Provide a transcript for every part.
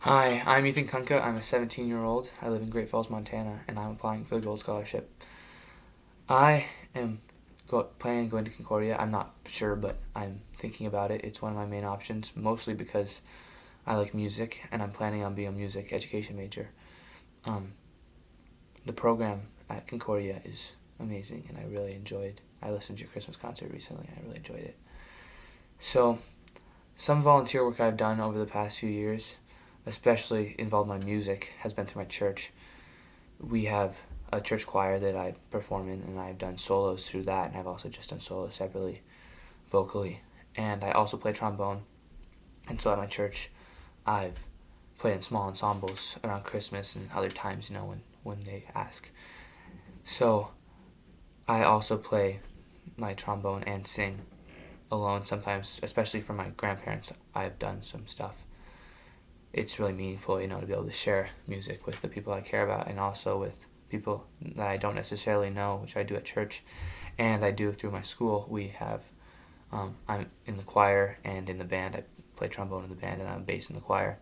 Hi, I'm Ethan Kunka. I'm a 17-year-old. I live in Great Falls, Montana, and I'm applying for the Gold Scholarship. I am planning on going to Concordia. I'm not sure, but I'm thinking about it. It's one of my main options, mostly because I like music, and I'm planning on being a music education major. Um, the program at Concordia is amazing, and I really enjoyed. I listened to your Christmas concert recently, and I really enjoyed it. So, some volunteer work I've done over the past few years, especially involved my music, has been through my church. We have a church choir that I perform in, and I've done solos through that, and I've also just done solos separately, vocally. And I also play trombone, and so at my church, I've played in small ensembles around Christmas and other times, when they ask. So I also play my trombone and sing alone sometimes, especially for my grandparents. I've done some stuff. It's really meaningful, to be able to share music with the people I care about and also with people that I don't necessarily know, which I do at church and I do through my school. I'm in the choir and in the band. I play trombone in the band and I'm bass in the choir.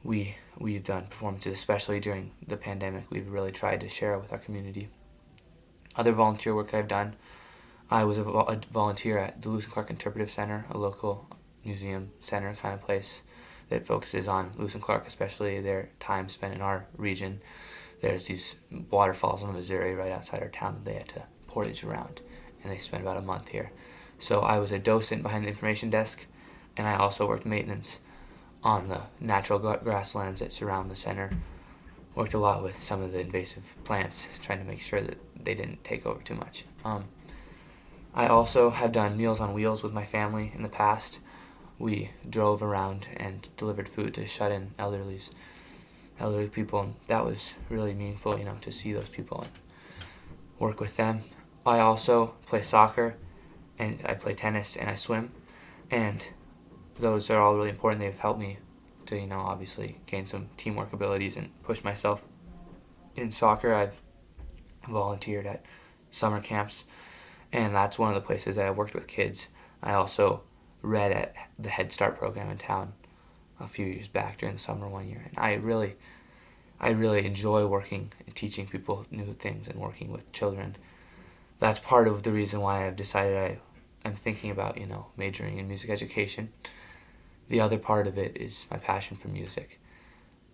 We've done performances, especially during the pandemic. We've really tried to share with our community. Other volunteer work I've done, I was a volunteer at the Lewis and Clark Interpretive Center, a local museum center kind of place that focuses on Lewis and Clark, especially their time spent in our region. There's these waterfalls in Missouri right outside our town that they had to portage around, and they spent about a month here. So I was a docent behind the information desk, and I also worked maintenance on the natural grasslands that surround the center. Worked a lot with some of the invasive plants, trying to make sure that they didn't take over too much. I also have done Meals on Wheels with my family in the past. We drove around and delivered food to shut-in elderly people, and that was really meaningful, to see those people and work with them. I also play soccer, and I play tennis, and I swim, and those are all really important. They've helped me to, obviously gain some teamwork abilities and push myself. In soccer, I've volunteered at summer camps, and that's one of the places that I worked with kids. I also read at the Head Start program in town a few years back during the summer one year, and I really enjoy working and teaching people new things and working with children. That's part of the reason why I've decided I'm thinking about, majoring in music education. The other part of it is my passion for music,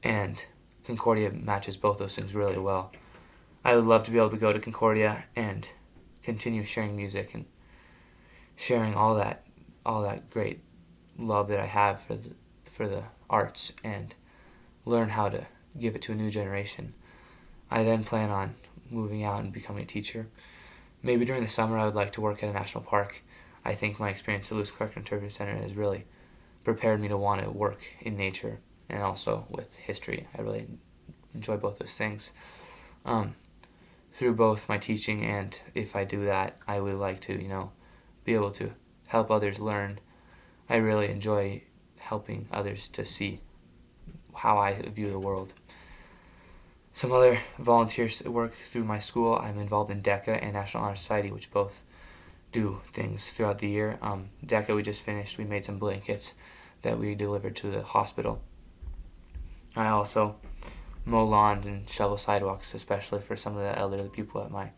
and Concordia matches both those things really well. I would love to be able to go to Concordia and continue sharing music and sharing all that great love that I have for the arts and learn how to give it to a new generation. I then plan on moving out and becoming a teacher. Maybe during the summer I would like to work at a national park. I think my experience at Lewis Clark Interpretive Center has really prepared me to want to work in nature and also with history. I really enjoy both those things. Through both my teaching and if I do that, I would like to, be able to help others learn. I really enjoy helping others to see how I view the world. Some other volunteer work through my school, I'm involved in DECA and National Honor Society, which both do things throughout the year. DECA we just finished. We made some blankets that we delivered to the hospital. I also mow lawns and shovel sidewalks, especially for some of the elderly people at my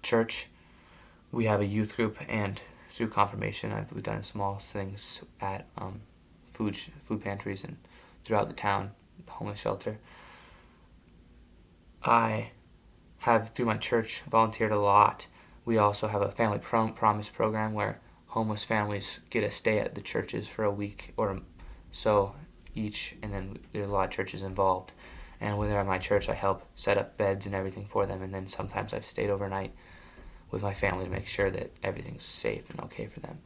church. We have a youth group, and through confirmation, we've done small things at food pantries and throughout the town, homeless shelter. I have, through my church, volunteered a lot. We also have a family promise program where homeless families get a stay at the churches for a week or so each, and then there's a lot of churches involved. And when they're at my church, I help set up beds and everything for them, and then sometimes I've stayed overnight with my family to make sure that everything's safe and okay for them.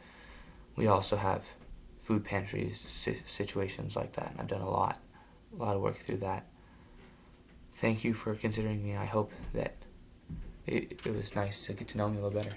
We also have food pantries, situations like that, and I've done a lot of work through that. Thank you for considering me. I hope that it was nice to get to know me a little better.